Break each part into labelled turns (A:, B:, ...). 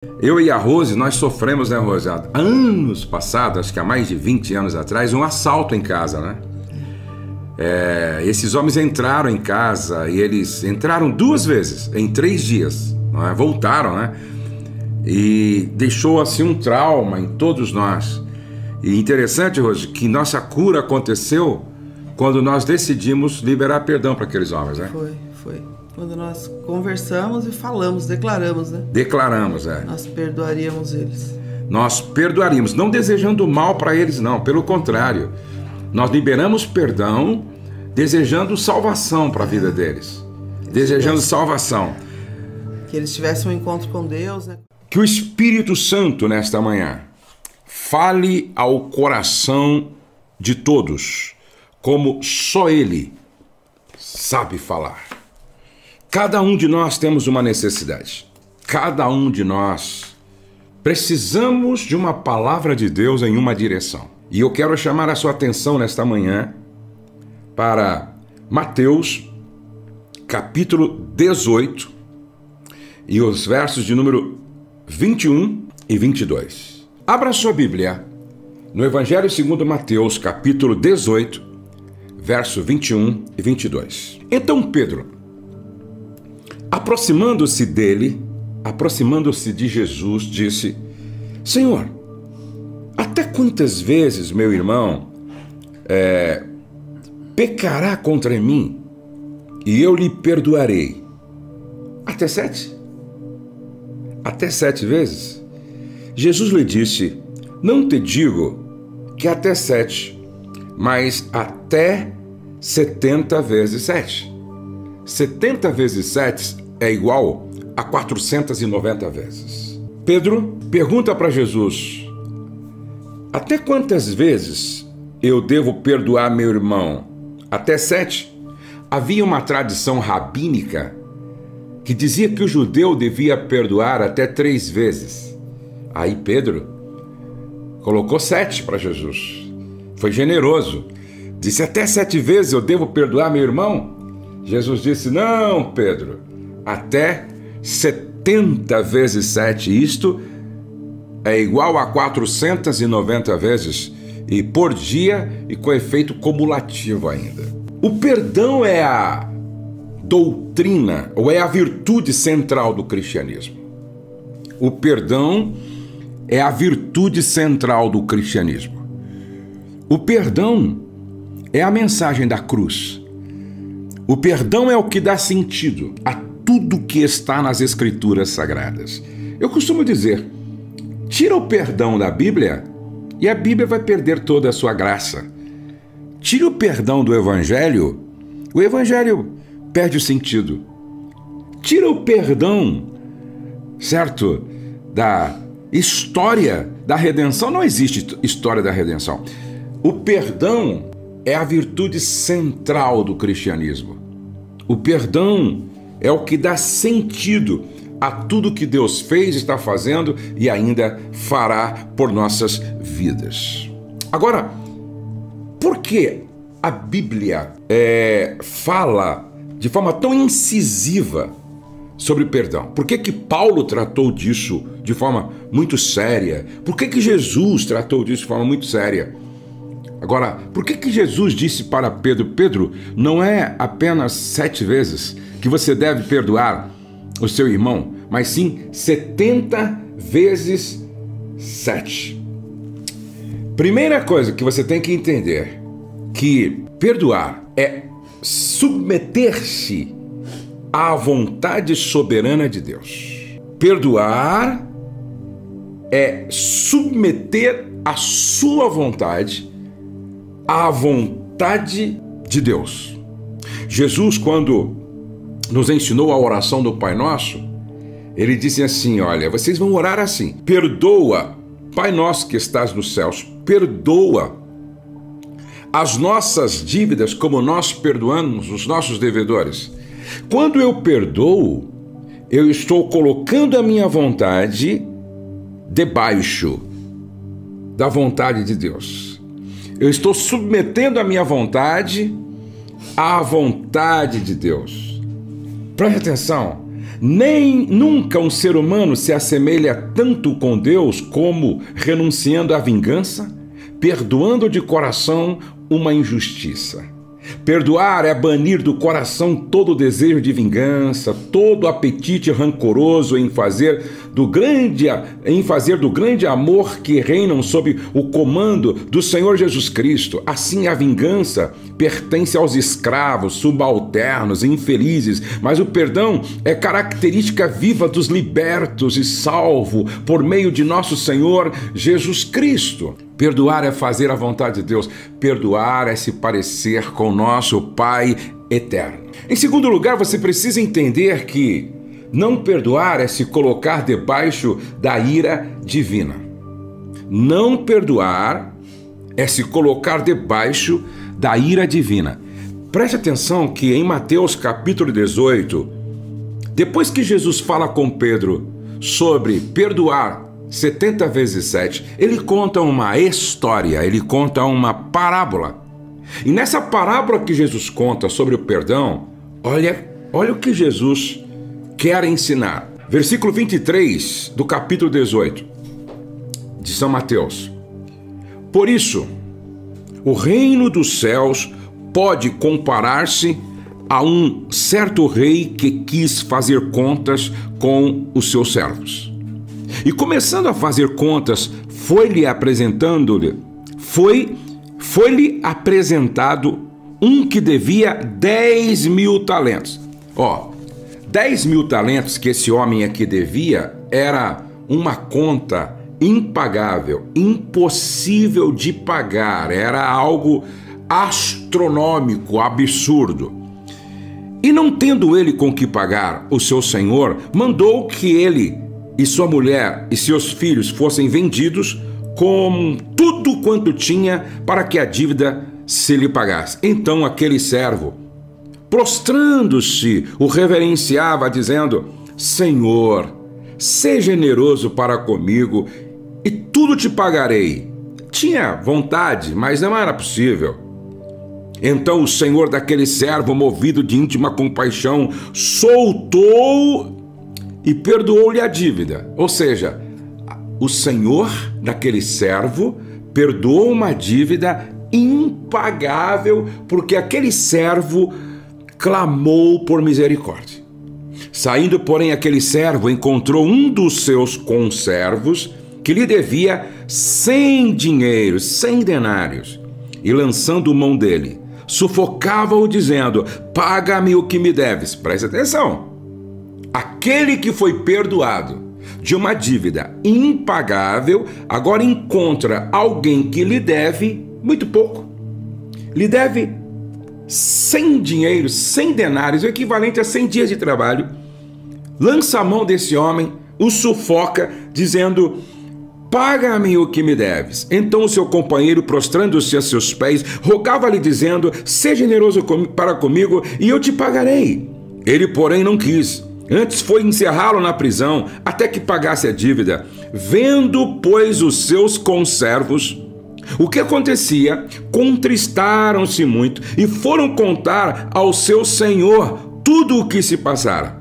A: Eu e a Rose, nós sofremos, né, Rose? Há anos passados, acho que há mais de 20 anos atrás, um assalto em casa, né? Esses homens entraram em casa e eles entraram 2 vezes, em 3 dias, não é? Voltaram, né? E deixou assim um trauma em todos nós. E interessante, Rose, que nossa cura aconteceu quando nós decidimos liberar perdão para aqueles homens, né?
B: Foi. Quando nós conversamos e falamos, declaramos, né?
A: Declaramos,
B: Nós perdoaríamos eles.
A: Nós perdoaríamos, não desejando mal para eles, não. Pelo contrário, nós liberamos perdão, desejando salvação para a vida deles. Desejando salvação.
B: Que eles tivessem um encontro com Deus, né?
A: Que o Espírito Santo, nesta manhã, fale ao coração de todos, como só Ele sabe falar. Cada um de nós temos uma necessidade. Cada um de nós precisamos de uma palavra de Deus em uma direção. E eu quero chamar a sua atenção nesta manhã para Mateus, capítulo 18, e os versos de número 21 e 22. Abra sua Bíblia no Evangelho segundo Mateus, capítulo 18, verso 21 e 22. Então Pedro, aproximando-se de Jesus, disse: Senhor, até quantas vezes meu irmão pecará contra mim e eu lhe perdoarei? Até 7? Até 7 vezes? Jesus lhe disse: não te digo que até 7, mas até 70 vezes 7. 70 vezes 7 é igual a 490 vezes. Pedro pergunta para Jesus: até quantas vezes eu devo perdoar meu irmão? Até 7? Havia uma tradição rabínica que dizia que o judeu devia perdoar até 3 vezes. Aí Pedro colocou 7 para Jesus. Foi generoso. Disse: até 7 vezes eu devo perdoar meu irmão? Jesus disse: não, Pedro, até 70 vezes 7. Isto é igual a 490 vezes, e por dia, e com efeito cumulativo ainda. O perdão é a doutrina, ou é a virtude central do cristianismo. O perdão é a virtude central do cristianismo. O perdão é a mensagem da cruz. O perdão é o que dá sentido a tudo que está nas Escrituras Sagradas. Eu costumo dizer: tira o perdão da Bíblia e a Bíblia vai perder toda a sua graça. Tira o perdão do Evangelho, o Evangelho perde o sentido. Tira o perdão, certo, da história da redenção. Não existe história da redenção. O perdão é a virtude central do cristianismo. O perdão é o que dá sentido a tudo que Deus fez, está fazendo e ainda fará por nossas vidas. Agora, por que a Bíblia fala de forma tão incisiva sobre perdão? Por que Paulo tratou disso de forma muito séria? Por que Jesus tratou disso de forma muito séria? Agora, por que Jesus disse para Pedro: Pedro, não é apenas 7 vezes que você deve perdoar o seu irmão, mas sim 70 vezes 7. Primeira coisa que você tem que entender, que perdoar é submeter-se à vontade soberana de Deus. Perdoar é submeter a sua vontade à vontade de Deus. Jesus, quando nos ensinou a oração do Pai Nosso, ele disse assim: olha, vocês vão orar assim: perdoa, Pai Nosso que estás nos céus, perdoa as nossas dívidas como nós perdoamos os nossos devedores. Quando eu perdoo, eu estou colocando a minha vontade debaixo da vontade de Deus. Eu estou submetendo a minha vontade à vontade de Deus. Preste atenção. Nem nunca um ser humano se assemelha tanto com Deus como renunciando à vingança, perdoando de coração uma injustiça. Perdoar é banir do coração todo o desejo de vingança, todo o apetite rancoroso em fazer do grande amor que reinam sob o comando do Senhor Jesus Cristo. Assim, a vingança pertence aos escravos, subalternos e infelizes, mas o perdão é característica viva dos libertos e salvos por meio de nosso Senhor Jesus Cristo. Perdoar é fazer a vontade de Deus. Perdoar é se parecer com nosso Pai eterno. Em segundo lugar, você precisa entender que não perdoar é se colocar debaixo da ira divina. Não perdoar é se colocar debaixo da ira divina. Preste atenção que em Mateus capítulo 18, depois que Jesus fala com Pedro sobre perdoar 70 vezes 7, ele conta uma história, ele conta uma parábola. E nessa parábola que Jesus conta sobre o perdão, olha o que Jesus quer ensinar. Versículo 23 do capítulo 18 de São Mateus. Por isso, o reino dos céus pode comparar-se a um certo rei que quis fazer contas com os seus servos. E começando a fazer contas, foi-lhe apresentado um que devia 10.000 talentos. 10.000 talentos que esse homem aqui devia era uma conta impagável, impossível de pagar, era algo astronômico, absurdo. E não tendo ele com que pagar, o seu senhor mandou que ele e sua mulher e seus filhos fossem vendidos com tudo quanto tinha para que a dívida se lhe pagasse. Então aquele servo, prostrando-se, o reverenciava, dizendo: Senhor, seja generoso para comigo e tudo te pagarei. Tinha vontade, mas não era possível. Então o senhor daquele servo, movido de íntima compaixão, soltou e perdoou-lhe a dívida. Ou seja, o senhor daquele servo perdoou uma dívida impagável porque aquele servo clamou por misericórdia. Saindo, porém, aquele servo encontrou um dos seus conservos que lhe devia 100 denários, e lançando mão dele, sufocava-o dizendo: paga-me o que me deves. Preste atenção. Aquele que foi perdoado de uma dívida impagável, agora encontra alguém que lhe deve muito pouco. Lhe deve 100 denários, o equivalente a 100 dias de trabalho. Lança a mão desse homem, o sufoca, dizendo: paga-me o que me deves. Então o seu companheiro, prostrando-se a seus pés, rogava-lhe dizendo: seja generoso para comigo e eu te pagarei. Ele, porém, não quis. Antes foi encerrá-lo na prisão até que pagasse a dívida. Vendo, pois, os seus conservos o que acontecia, contristaram-se muito e foram contar ao seu senhor tudo o que se passara.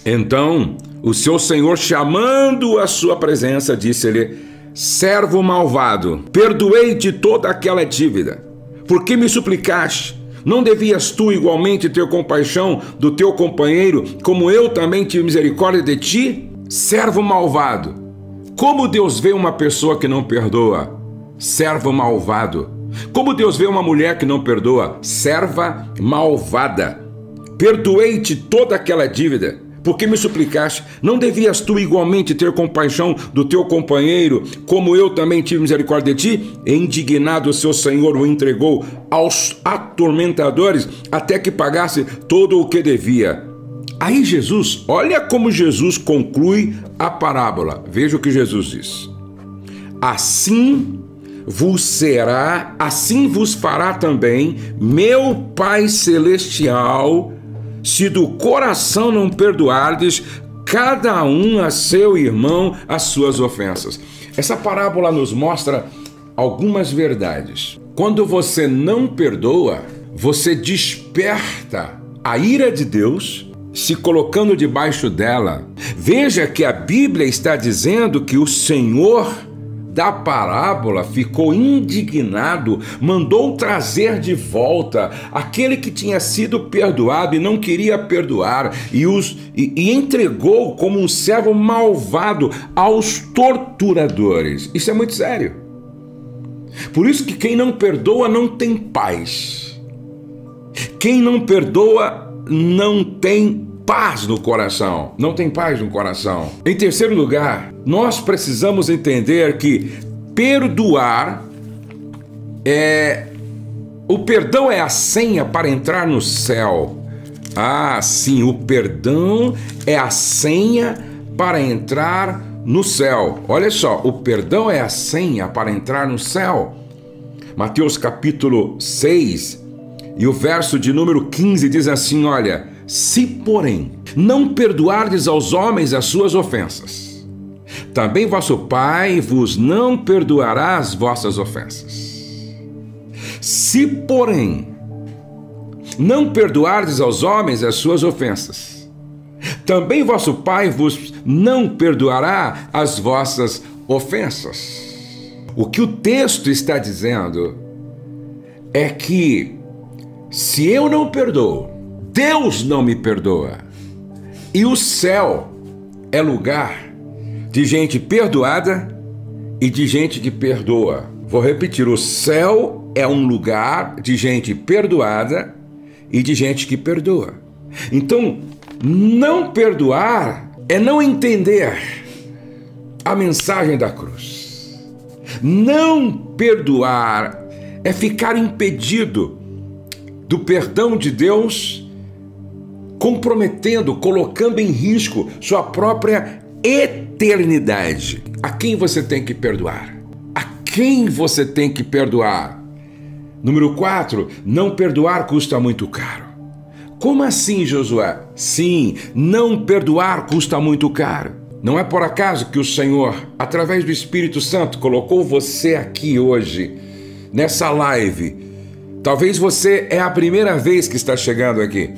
A: Então o seu senhor, chamando-o à sua presença, disse-lhe: servo malvado, perdoei-te toda aquela dívida, porque me suplicaste. Não devias tu igualmente ter compaixão do teu companheiro, como eu também tive misericórdia de ti? Servo malvado. Como Deus vê uma pessoa que não perdoa? Servo malvado. Como Deus vê uma mulher que não perdoa? Serva malvada. Perdoei-te toda aquela dívida, porque me suplicaste. Não devias tu igualmente ter compaixão do teu companheiro, como eu também tive misericórdia de ti? E indignado, o seu senhor o entregou aos atormentadores até que pagasse todo o que devia. Aí Jesus, olha como Jesus conclui a parábola. Veja o que Jesus diz: assim vos fará também meu Pai Celestial, se do coração não perdoardes cada um a seu irmão as suas ofensas. Essa parábola nos mostra algumas verdades. Quando você não perdoa, você desperta a ira de Deus se colocando debaixo dela. Veja que a Bíblia está dizendo que o Senhor da parábola ficou indignado, mandou trazer de volta aquele que tinha sido perdoado e não queria perdoar, e entregou como um servo malvado aos torturadores. Isso é muito sério. Por isso que quem não perdoa não tem paz. Quem não perdoa não tem paz no coração, não tem paz no coração. Em terceiro lugar, nós precisamos entender que perdoar o perdão é a senha para entrar no céu. Ah, sim, o perdão é a senha para entrar no céu. Olha só, o perdão é a senha para entrar no céu. Mateus capítulo 6 e o verso de número 15 diz assim, olha: se, porém, não perdoardes aos homens as suas ofensas, também vosso Pai vos não perdoará as vossas ofensas. Se, porém, não perdoardes aos homens as suas ofensas, também vosso Pai vos não perdoará as vossas ofensas. O que o texto está dizendo é que se eu não perdoo, Deus não me perdoa. E o céu é lugar de gente perdoada e de gente que perdoa. Vou repetir, o céu é um lugar de gente perdoada e de gente que perdoa. Então, não perdoar é não entender a mensagem da cruz. Não perdoar é ficar impedido do perdão de Deus, comprometendo, colocando em risco sua própria eternidade. A quem você tem que perdoar? A quem você tem que perdoar? Número 4, não perdoar custa muito caro. Como assim, Josué? Sim, não perdoar custa muito caro. Não é por acaso que o Senhor, através do Espírito Santo, colocou você aqui hoje, nessa live. Talvez você é a primeira vez que está chegando aqui.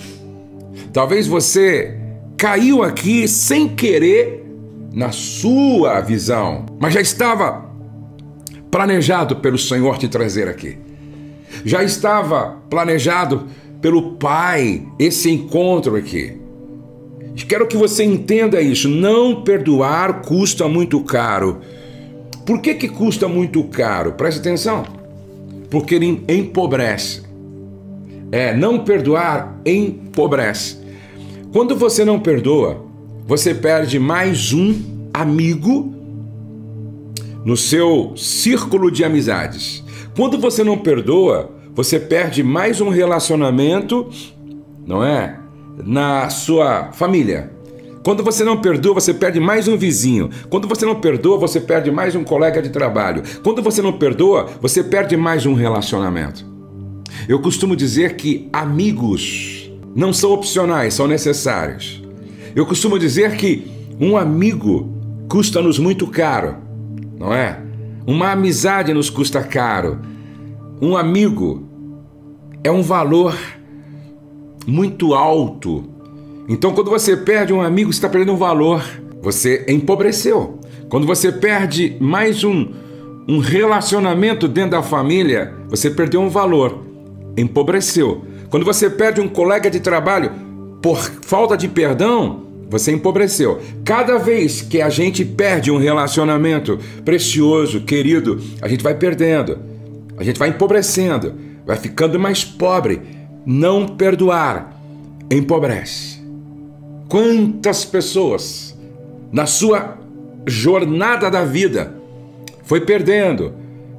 A: Talvez você caiu aqui sem querer na sua visão, mas já estava planejado pelo Senhor te trazer aqui. Já estava planejado pelo Pai esse encontro aqui. Quero que você entenda isso. Não perdoar custa muito caro. Por que custa muito caro? Preste atenção. Porque ele empobrece. Não perdoar empobrece. Quando você não perdoa, você perde mais um amigo no seu círculo de amizades. Quando você não perdoa, você perde mais um relacionamento, não é? Na sua família. Quando você não perdoa, você perde mais um vizinho. Quando você não perdoa, você perde mais um colega de trabalho. Quando você não perdoa, você perde mais um relacionamento. Eu costumo dizer que amigos não são opcionais, são necessários. Eu costumo dizer que um amigo custa-nos muito caro, não é? Uma amizade nos custa caro. Um amigo é um valor muito alto. Então, quando você perde um amigo, você está perdendo um valor. Você empobreceu. Quando você perde mais um relacionamento dentro da família, você perdeu um valor. Empobreceu. Quando você perde um colega de trabalho por falta de perdão, você empobreceu. Cada vez que a gente perde um relacionamento precioso, querido, a gente vai perdendo. A gente vai empobrecendo, vai ficando mais pobre. Não perdoar empobrece. Quantas pessoas na sua jornada da vida foi perdendo?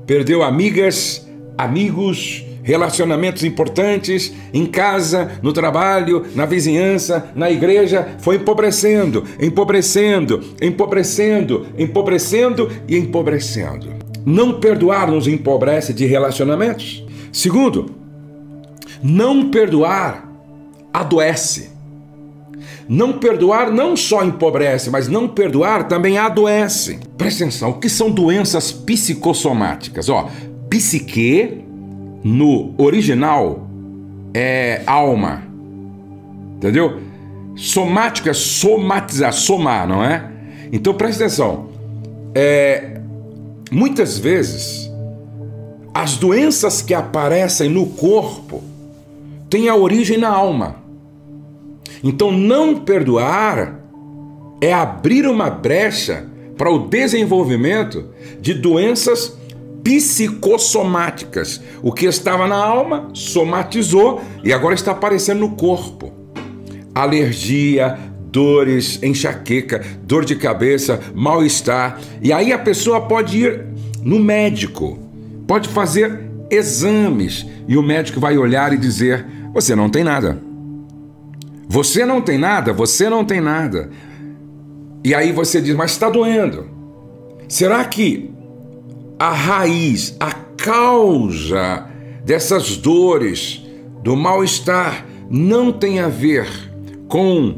A: Perdeu amigas, amigos, relacionamentos importantes, em casa, no trabalho, na vizinhança, na igreja, foi empobrecendo, empobrecendo, empobrecendo, empobrecendo e empobrecendo. Não perdoar nos empobrece de relacionamentos. Segundo, não perdoar adoece. Não perdoar não só empobrece, mas não perdoar também adoece. Presta atenção, o que são doenças psicossomáticas? Psique, no original, é alma. Entendeu? Somático é somatizar, somar, não é? Então preste atenção. Muitas vezes, as doenças que aparecem no corpo têm a origem na alma. Então não perdoar é abrir uma brecha para o desenvolvimento de doenças psicossomáticas. O que estava na alma somatizou e agora está aparecendo no corpo. Alergia, dores, enxaqueca, dor de cabeça, mal-estar. E aí a pessoa pode ir no médico, pode fazer exames e o médico vai olhar e dizer: você não tem nada. Você não tem nada, você não tem nada. E aí você diz: mas está doendo. Será que a raiz, a causa dessas dores, do mal-estar, não tem a ver com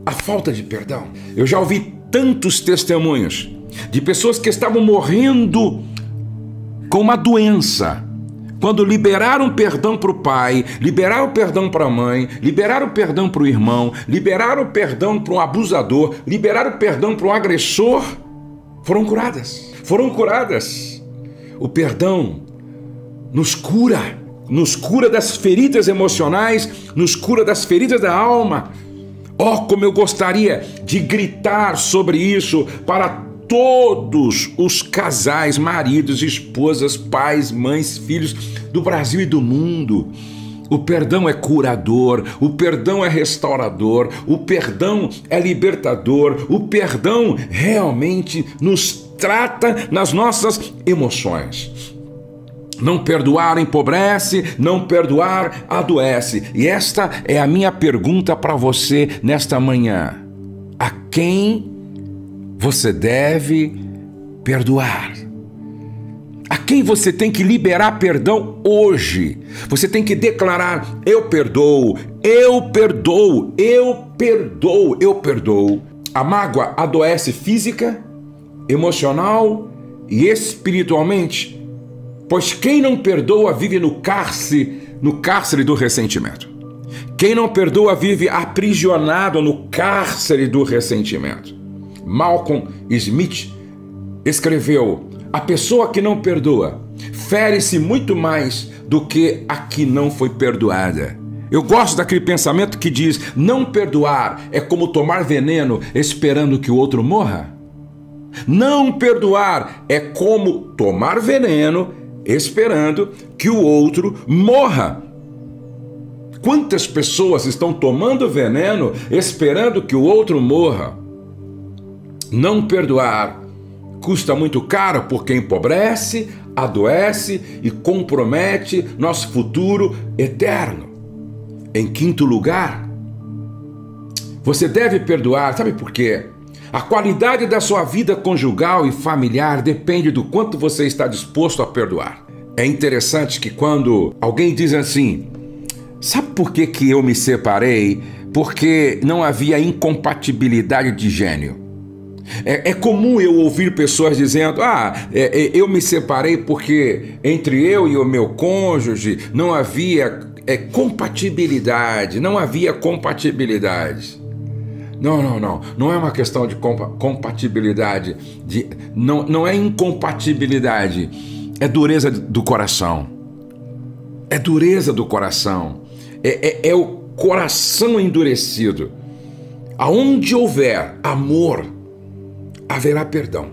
A: a falta de perdão? Eu já ouvi tantos testemunhos de pessoas que estavam morrendo com uma doença. Quando liberaram perdão para o pai, liberaram perdão para a mãe, liberaram perdão para o irmão, liberaram perdão para um abusador, liberaram perdão para um agressor, foram curadas. Foram curadas. O perdão nos cura das feridas emocionais, nos cura das feridas da alma. Oh, como eu gostaria de gritar sobre isso para todos os casais, maridos, esposas, pais, mães, filhos do Brasil e do mundo. O perdão é curador, o perdão é restaurador, o perdão é libertador, o perdão realmente nos trata nas nossas emoções. Não perdoar empobrece, não perdoar adoece. E esta é a minha pergunta para você nesta manhã. A quem você deve perdoar? A quem você tem que liberar perdão hoje? Você tem que declarar: eu perdoo, eu perdoo, eu perdoo, eu perdoo. A mágoa adoece física, emocional e espiritualmente, pois quem não perdoa vive no cárcere do ressentimento. Quem não perdoa vive aprisionado no cárcere do ressentimento. Malcolm Smith escreveu: a pessoa que não perdoa fere-se muito mais do que a que não foi perdoada. Eu gosto daquele pensamento que diz: não perdoar é como tomar veneno esperando que o outro morra. Não perdoar é como tomar veneno esperando que o outro morra. Quantas pessoas estão tomando veneno esperando que o outro morra? Não perdoar custa muito caro porque empobrece, adoece e compromete nosso futuro eterno. Em quinto lugar, você deve perdoar, sabe por quê? A qualidade da sua vida conjugal e familiar depende do quanto você está disposto a perdoar. É interessante que quando alguém diz assim: sabe por que eu me separei? Porque não havia incompatibilidade de gênio. É comum eu ouvir pessoas dizendo: eu me separei porque entre eu e o meu cônjuge não havia compatibilidade, não havia compatibilidade. Não é uma questão de compatibilidade, não é incompatibilidade, é dureza do coração. É dureza do coração, é o coração endurecido. Aonde houver amor, haverá perdão.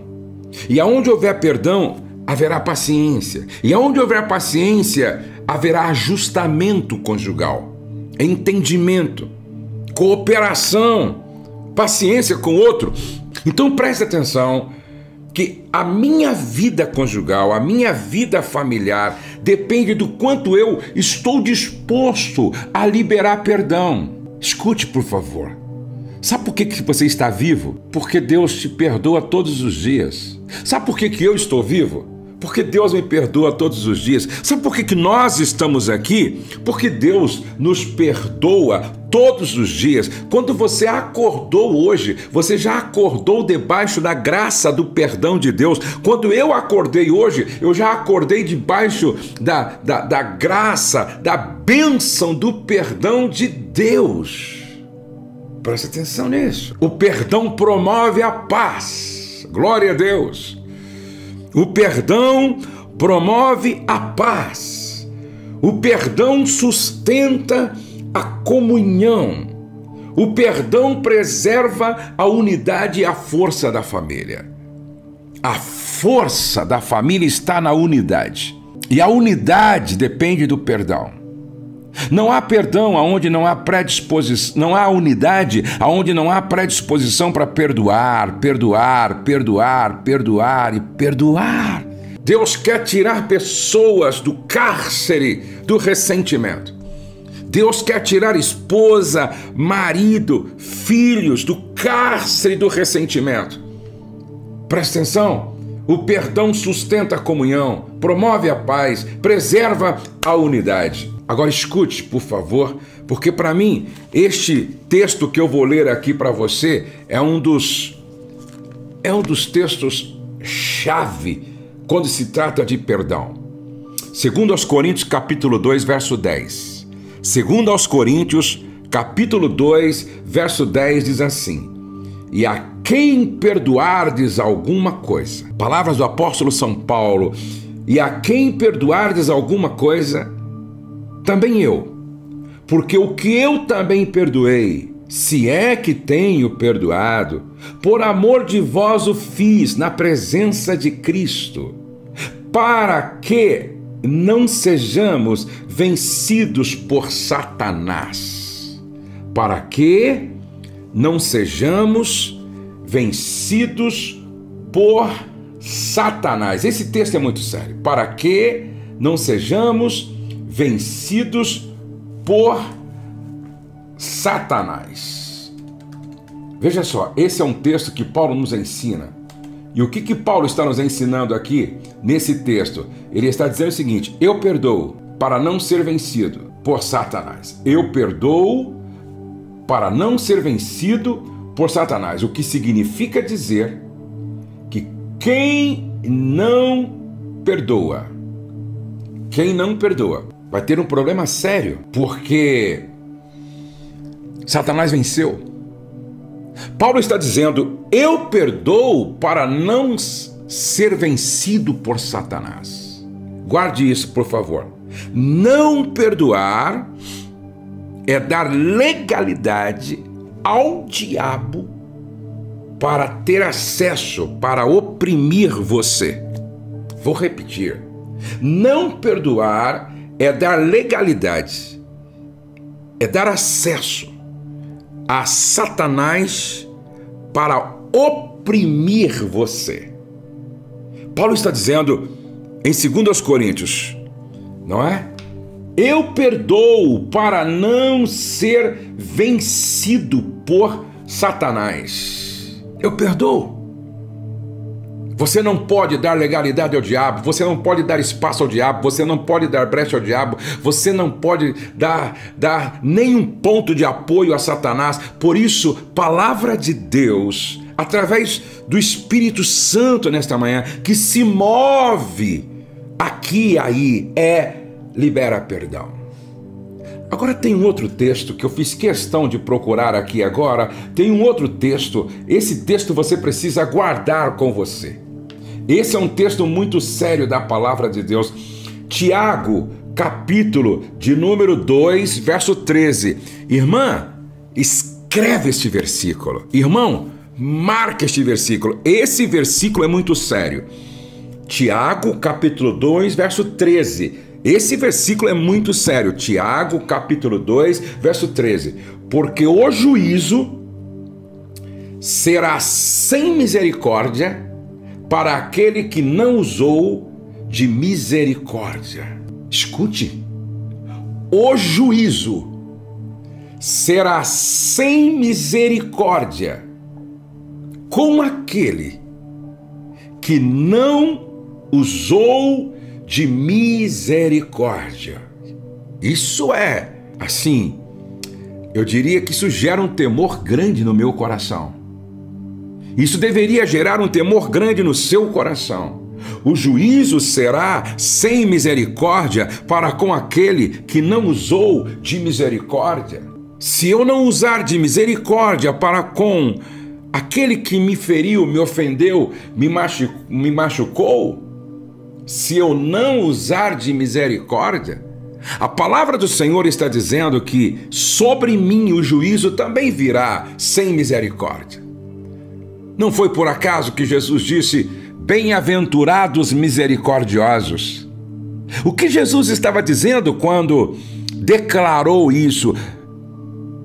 A: E aonde houver perdão, haverá paciência. E aonde houver paciência, haverá ajustamento conjugal, entendimento, cooperação, paciência com o outro. Então preste atenção que a minha vida conjugal, a minha vida familiar depende do quanto eu estou disposto a liberar perdão. Escute, por favor. Sabe por que você está vivo? Porque Deus te perdoa todos os dias. Sabe por que eu estou vivo? Porque Deus me perdoa todos os dias. Sabe por que nós estamos aqui? Porque Deus nos perdoa todos os dias. Quando você acordou hoje, você já acordou debaixo da graça do perdão de Deus. Quando eu acordei hoje, eu já acordei debaixo da graça, da bênção do perdão de Deus. Presta atenção nisso. O perdão promove a paz. Glória a Deus. O perdão promove a paz. O perdão sustenta a comunhão. O perdão preserva a unidade e a força da família. A força da família está na unidade. E a unidade depende do perdão. Não há perdão aonde não há predisposição, não há unidade aonde não há predisposição para perdoar, perdoar, perdoar, perdoar e perdoar. Deus quer tirar pessoas do cárcere do ressentimento. Deus quer tirar esposa, marido, filhos do cárcere do ressentimento. Presta atenção. O perdão sustenta a comunhão, promove a paz, preserva a unidade. Agora escute, por favor, porque para mim este texto que eu vou ler aqui para você é um dos textos chave quando se trata de perdão. Segundo aos Coríntios, capítulo 2, verso 10. Segundo aos Coríntios, capítulo 2, verso 10 diz assim: e a quem perdoardes alguma coisa, palavras do apóstolo São Paulo, e a quem perdoardes alguma coisa, também eu, porque o que eu também perdoei, se é que tenho perdoado, por amor de vós o fiz na presença de Cristo, para que não sejamos vencidos por Satanás. Para que não sejamos vencidos por Satanás. Esse texto é muito sério. Para que não sejamos vencidos por Satanás. Veja só, esse é um texto que Paulo nos ensina. E o que Paulo está nos ensinando aqui nesse texto? Ele está dizendo o seguinte: eu perdoo para não ser vencido por Satanás. Eu perdoo para não ser vencido por Satanás. O que significa dizer que quem não perdoa vai ter um problema sério, porque Satanás venceu. Paulo está dizendo: eu perdoo para não ser vencido por Satanás. Guarde isso, por favor. Não perdoar é dar legalidade ao diabo para ter acesso, para oprimir você. Vou repetir. Não perdoar é dar legalidade, é dar acesso a Satanás para oprimir você. Paulo está dizendo em 2 Coríntios, não é? Eu perdoo para não ser vencido por Satanás. Eu perdoo. Você não pode dar legalidade ao diabo, você não pode dar espaço ao diabo, você não pode dar brecha ao diabo, você não pode dar nenhum ponto de apoio a Satanás. Por isso, palavra de Deus, através do Espírito Santo nesta manhã, que se move aqui e aí, libera perdão. Agora tem um outro texto que eu fiz questão de procurar aqui agora. Tem um outro texto. Esse texto você precisa guardar com você. Esse é um texto muito sério da palavra de Deus. Tiago, capítulo de número 2, verso 13. Irmã, escreve este versículo. Irmão, marca este versículo. Esse versículo é muito sério. Tiago, capítulo 2, verso 13. Esse versículo é muito sério. Tiago, capítulo 2, verso 13. Porque o juízo será sem misericórdia para aquele que não usou de misericórdia. Escute. O juízo será sem misericórdia com aquele que não usou de misericórdia. Isso é, assim, eu diria que isso gera um temor grande no meu coração. Isso deveria gerar um temor grande no seu coração. O juízo será sem misericórdia para com aquele que não usou de misericórdia. se eu não usar de misericórdia para com aquele que me feriu, me ofendeu, me machucou, se eu não usar de misericórdia, a palavra do Senhor está dizendo que sobre mim o juízo também virá sem misericórdia. Não foi por acaso que Jesus disse: bem-aventurados misericordiosos. O que Jesus estava dizendo quando declarou isso?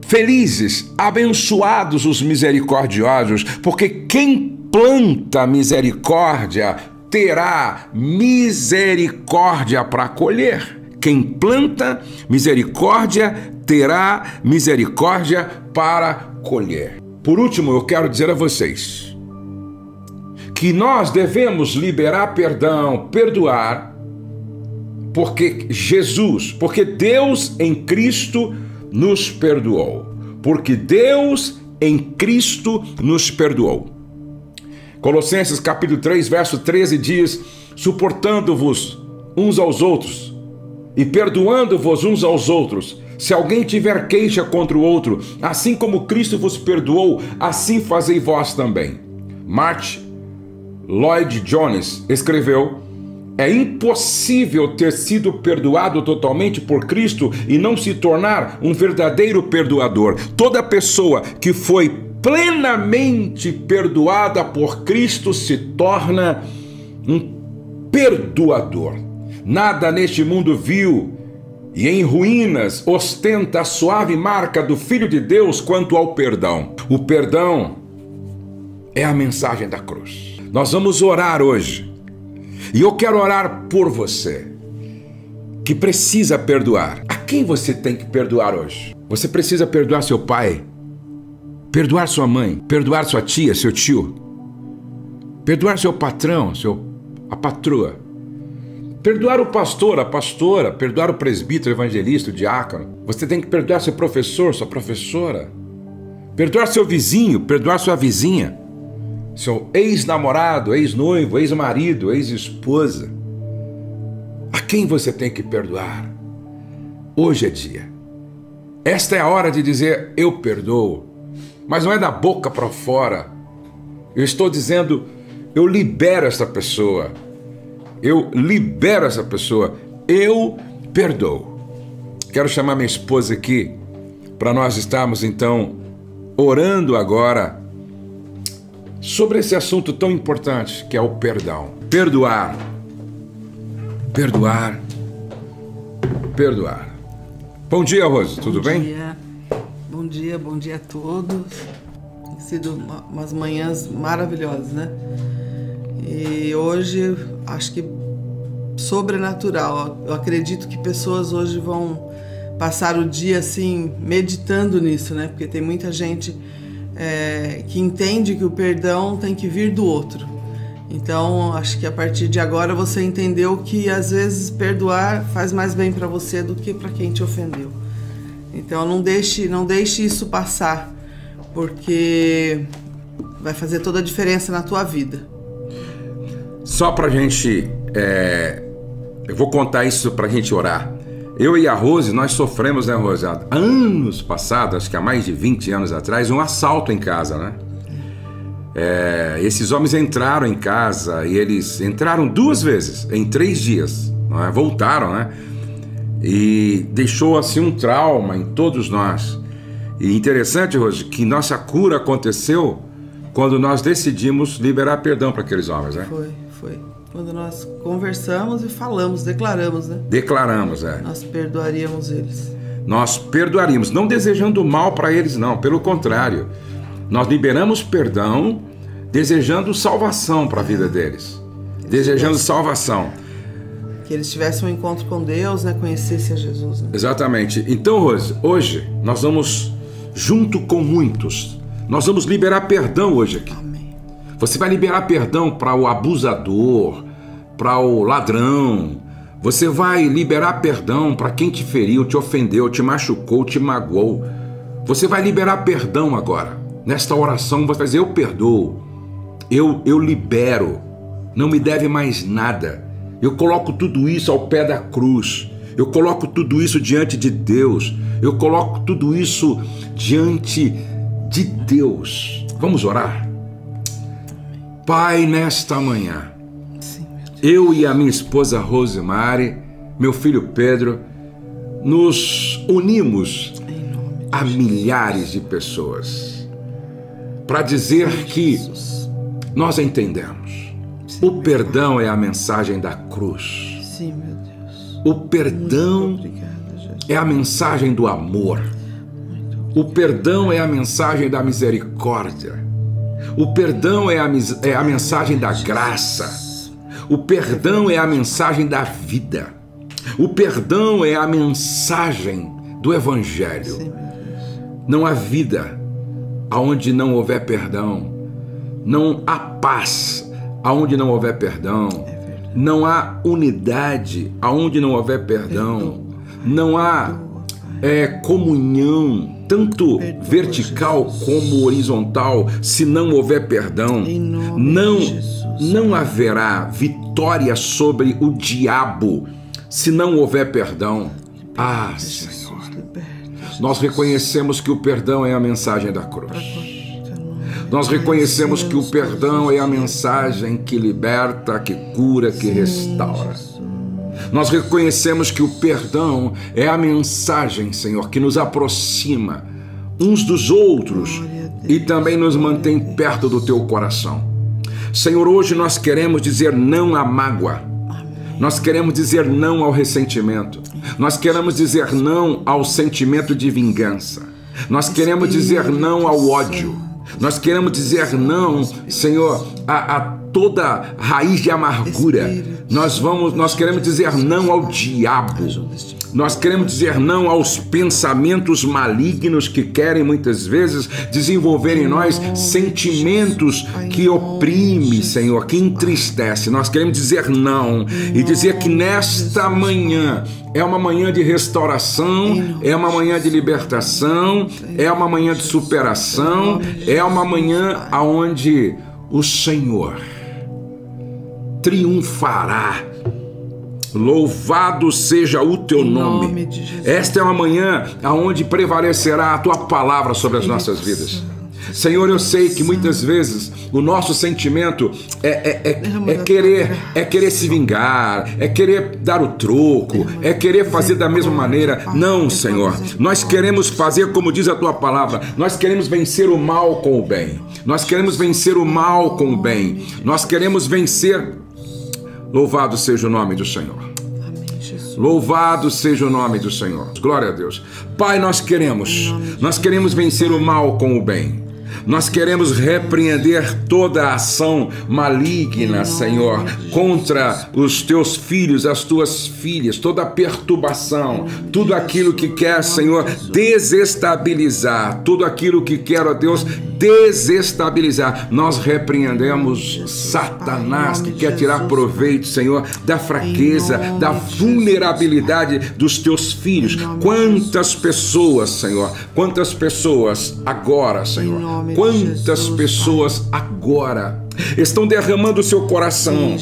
A: Felizes, abençoados os misericordiosos, porque quem planta misericórdia terá misericórdia para colher. Quem planta misericórdia terá misericórdia para colher. Por último, eu quero dizer a vocês que nós devemos liberar perdão, perdoar, porque Deus em Cristo nos perdoou. Porque Deus em Cristo nos perdoou. Colossenses capítulo 3, verso 13 diz: suportando-vos uns aos outros e perdoando-vos uns aos outros, se alguém tiver queixa contra o outro, assim como Cristo vos perdoou, assim fazei vós também. Martyn Lloyd-Jones escreveu: é impossível ter sido perdoado totalmente por Cristo e não se tornar um verdadeiro perdoador. Toda pessoa que foi plenamente perdoada por Cristo se torna um perdoador. Nada neste mundo vil e em ruínas ostenta a suave marca do Filho de Deus quanto ao perdão. O perdão é a mensagem da cruz. Nós vamos orar hoje. E eu quero orar por você que precisa perdoar. A quem você tem que perdoar hoje? Você precisa perdoar seu pai, perdoar sua mãe, perdoar sua tia, seu tio, perdoar seu patrão, a patroa, perdoar o pastor, a pastora, perdoar o presbítero, o evangelista, o diácono. Você tem que perdoar seu professor, sua professora, perdoar seu vizinho, perdoar sua vizinha, seu ex-namorado, ex-noivo, ex-marido, ex-esposa. A quem você tem que perdoar? Hoje é dia. Esta é a hora de dizer: eu perdoo. Mas não é da boca para fora. Eu estou dizendo: eu libero essa pessoa. Eu libero essa pessoa. Eu perdoo. Quero chamar minha esposa aqui para nós estarmos então orando agora sobre esse assunto tão importante que é o perdão. Perdoar. Perdoar. Perdoar. Bom dia, Rose. Tudo bem?
B: Bom dia a todos. Tem sido umas manhãs maravilhosas, né? E hoje, acho que sobrenatural. Eu acredito que pessoas hoje vão passar o dia assim, meditando nisso, né? Porque tem muita gente que entende que o perdão tem que vir do outro. Então, acho que a partir de agora você entendeu que às vezes perdoar faz mais bem para você do que para quem te ofendeu. Então, não deixe isso passar, porque vai fazer toda a diferença na tua vida.
A: Só pra gente, eu vou contar isso pra gente orar. Eu e a Rose, nós sofremos, né, Rose, há anos passados, acho que há mais de 20 anos atrás, um assalto em casa, né? Esses homens entraram em casa e eles entraram 2 vezes em 3 dias, não é? Voltaram, né? E deixou assim um trauma em todos nós. E interessante, Rose, que nossa cura aconteceu quando nós decidimos liberar perdão para aqueles homens, né?
B: Foi. Quando nós conversamos e falamos, declaramos, né?
A: Declaramos,
B: Nós perdoaríamos eles.
A: Nós perdoaríamos, não desejando mal para eles, não. Pelo contrário, nós liberamos perdão, desejando salvação para a vida deles. Desejando salvação.
B: Que eles tivessem um encontro com Deus, né? Conhecessem a Jesus, né?
A: Exatamente. Então, Rose, hoje nós vamos, junto com muitos, nós vamos liberar perdão hoje aqui.
B: Amém.
A: Você vai liberar perdão para o abusador, para o ladrão. Você vai liberar perdão para quem te feriu, te ofendeu, te machucou, te magoou. Você vai liberar perdão agora. Nesta oração você vai dizer: eu perdoo, eu libero, não me deve mais nada. Eu coloco tudo isso ao pé da cruz. Eu coloco tudo isso diante de Deus. Eu coloco tudo isso diante de Deus. Vamos orar? Pai, nesta manhã, eu e a minha esposa Rosemary, meu filho Pedro, nos unimos a milhares de pessoas para dizer que nós entendemos. O perdão é a mensagem da cruz.
B: Sim, meu Deus.
A: O perdão é a mensagem do amor. O perdão é a mensagem da misericórdia. O perdão é a mensagem da graça. O perdão é a mensagem da vida. O perdão é a mensagem do Evangelho. Não há vida aonde não houver perdão. Não há paz aonde não houver perdão. Não há unidade aonde não houver perdão. Não há comunhão, tanto vertical como horizontal, se não houver perdão. Não haverá vitória sobre o diabo se não houver perdão. Ah, Senhor, nós reconhecemos que o perdão é a mensagem da cruz. Nós reconhecemos que o perdão é a mensagem que liberta, que cura, que restaura. Nós reconhecemos que o perdão é a mensagem, Senhor, que nos aproxima uns dos outros e também nos mantém perto do Teu coração. Senhor, hoje nós queremos dizer não à mágoa. Nós queremos dizer não ao ressentimento. Nós queremos dizer não ao sentimento de vingança. Nós queremos dizer não ao ódio. Nós queremos dizer não, Senhor, a toda raiz de amargura. Nós queremos dizer não ao diabo. Nós queremos dizer não aos pensamentos malignos que querem muitas vezes desenvolver em nós sentimentos que oprimem, Senhor, que entristece. Nós queremos dizer não e dizer que nesta manhã é uma manhã de restauração, é uma manhã de libertação, é uma manhã de superação, é uma manhã onde o Senhor triunfará. Louvado seja o Teu nome. Esta é uma manhã onde prevalecerá a Tua palavra sobre as nossas vidas. Senhor, eu sei que muitas vezes o nosso sentimento é querer se vingar, é querer dar o troco, é querer fazer da mesma maneira. Não, Senhor, nós queremos fazer como diz a Tua palavra. Nós queremos vencer o mal com o bem. Nós queremos vencer o mal com o bem. Nós queremos vencer. Louvado seja o nome do Senhor.
B: Amém, Jesus.
A: Louvado seja o nome do Senhor. Glória a Deus. Pai, nós queremos vencer o mal com o bem. Nós queremos repreender toda a ação maligna, Senhor, contra os Teus filhos, as Tuas filhas, toda a perturbação, tudo aquilo que quer, Senhor, desestabilizar, tudo aquilo que quer, ó Deus, desestabilizar. Nós repreendemos Satanás, que quer tirar proveito, Senhor, da fraqueza, da vulnerabilidade dos Teus filhos. Quantas pessoas, Senhor, quantas pessoas agora, Senhor, quantas pessoas agora estão derramando o seu coração,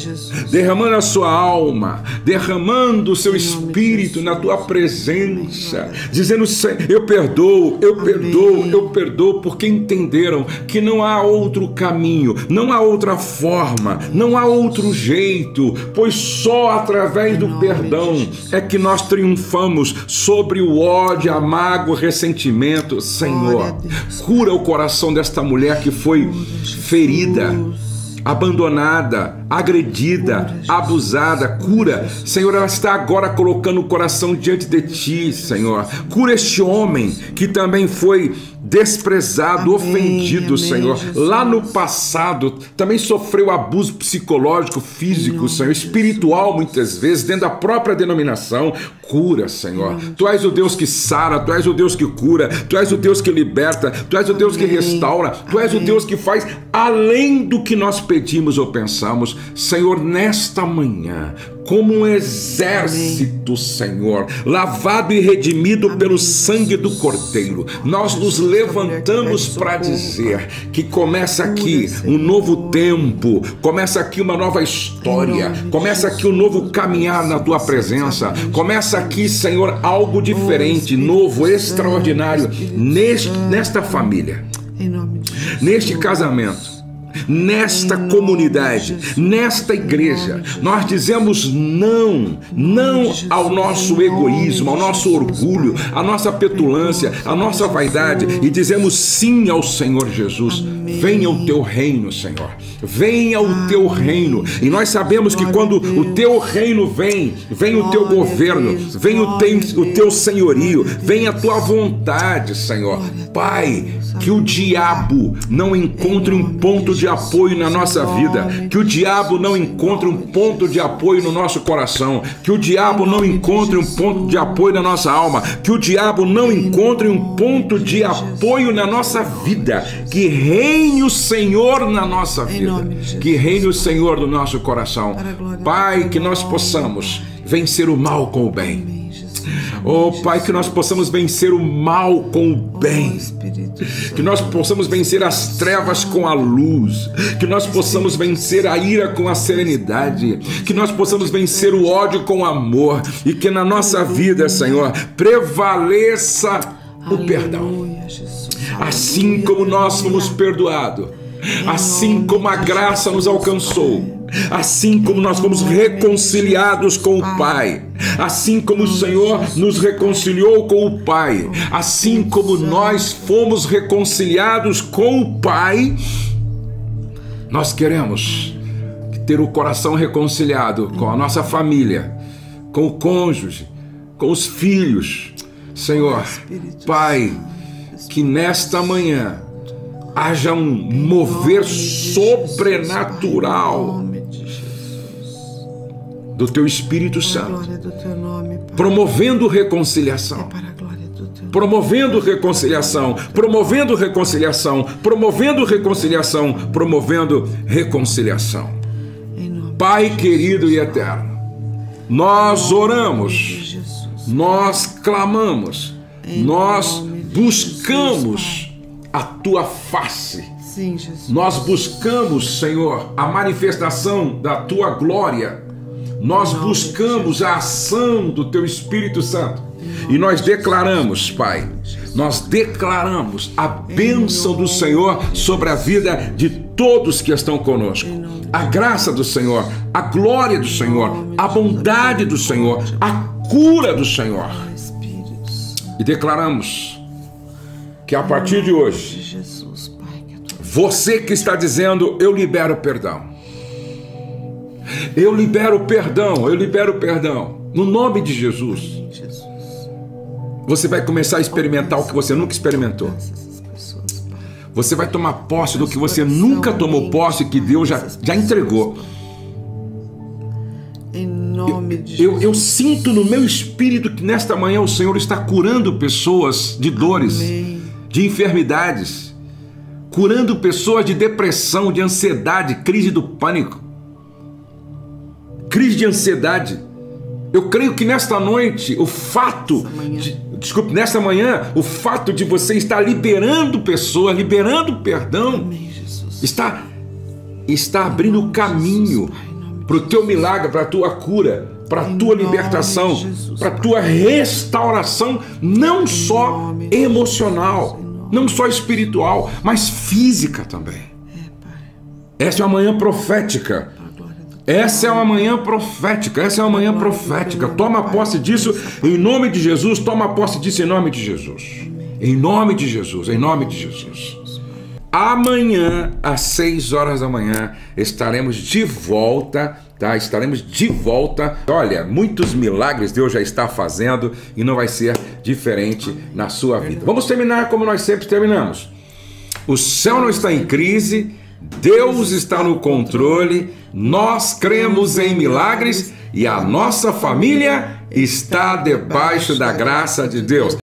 A: derramando a sua alma, derramando o seu espírito na Tua presença, dizendo: eu perdoo, eu perdoo, eu perdoo, porque entenderam que não há outro caminho, não há outra forma, não há outro jeito, pois só através do perdão é que nós triunfamos sobre o ódio, a mágoa, o ressentimento. Senhor, cura o coração desta mulher que foi ferida, abandonada, agredida, abusada. Cura, Senhor, ela está agora colocando o coração diante de Ti, Senhor. Cura este homem que também foi desprezado, ofendido, Senhor. Lá no passado também sofreu abuso psicológico, físico, Senhor, espiritual muitas vezes, dentro da própria denominação. Cura, Senhor. Tu és o Deus que sara, Tu és o Deus que cura, Tu és o Deus que liberta, Tu és o Deus que restaura, Tu és o Deus que faz além do que nós pedimos ou pensamos. Senhor, nesta manhã, como um exército, Senhor, lavado e redimido pelo sangue do Cordeiro, nós nos levantamos para dizer que começa aqui um novo tempo, começa aqui uma nova história, começa aqui um novo caminhar na Tua presença, começa aqui, Senhor, algo diferente, novo, extraordinário, nesta família, neste casamento, nesta comunidade, nesta igreja. Nós dizemos não ao nosso egoísmo, ao nosso orgulho, à nossa petulância, à nossa vaidade, e dizemos sim ao Senhor Jesus. Venha o Teu reino, Senhor. Venha o Teu reino. E nós sabemos que quando o Teu reino vem o Teu governo, vem o Teu senhorio, vem a Tua vontade, Senhor. Pai, que o diabo não encontre um ponto de apoio na nossa vida, que o diabo não encontre um ponto de apoio no nosso coração, que o diabo não encontre um ponto de apoio na nossa alma, que o diabo não encontre um ponto de apoio na nossa vida, que reine o Senhor na nossa vida, que reine o Senhor no nosso coração. Pai, que nós possamos vencer o mal com o bem. Oh, Pai, que nós possamos vencer o mal com o bem, que nós possamos vencer as trevas com a luz, que nós possamos vencer a ira com a serenidade, que nós possamos vencer o ódio com o amor, e que na nossa vida, Senhor, prevaleça o perdão. Assim como nós fomos perdoados, assim como a graça nos alcançou, assim como nós fomos reconciliados com o Pai, assim como o Senhor nos reconciliou com o Pai, assim como nós fomos reconciliados com o Pai, nós queremos ter o coração reconciliado com a nossa família, com o cônjuge, com os filhos. Senhor, Pai, que nesta manhã haja um mover sobrenatural do Teu Espírito Santo, promovendo reconciliação, promovendo reconciliação, promovendo reconciliação, promovendo reconciliação, promovendo reconciliação. Pai querido e eterno, nós oramos, nós clamamos, nós buscamos a Tua face.
B: Sim, Jesus.
A: Nós buscamos, Senhor, a manifestação da Tua glória. Nós buscamos a ação do Teu Espírito Santo. E nós declaramos, Pai, nós declaramos a bênção do Senhor sobre a vida de todos que estão conosco. A graça do Senhor, a glória do Senhor, a bondade do Senhor, a cura do Senhor. E declaramos que a partir de hoje, você que está dizendo, eu libero perdão. Eu libero perdão, eu libero perdão. No nome de Jesus. Você vai começar a experimentar o que você nunca experimentou. Você vai tomar posse do que você nunca tomou posse, que Deus já entregou. Eu sinto no meu espírito que nesta manhã o Senhor está curando pessoas de dores, de enfermidades, curando pessoas de depressão, de ansiedade, crise do pânico, crise de ansiedade. Eu creio que nesta noite, nesta manhã, o fato de você estar liberando pessoas, liberando perdão, está abrindo o caminho para o teu milagre, para a tua cura, para a tua libertação, para a tua restauração, não só emocional, não só espiritual, mas física também. Essa é uma manhã profética. Essa é uma manhã profética, essa é uma manhã profética. Toma posse disso em nome de Jesus, toma posse disso em nome de Jesus. Em nome de Jesus, em nome de Jesus. Amanhã, às 6 horas da manhã, estaremos de volta, tá? Estaremos de volta. Olha, muitos milagres Deus já está fazendo e não vai ser diferente na sua vida. Vamos terminar como nós sempre terminamos. O céu não está em crise, Deus está no controle, nós cremos em milagres e a nossa família está debaixo da graça de Deus.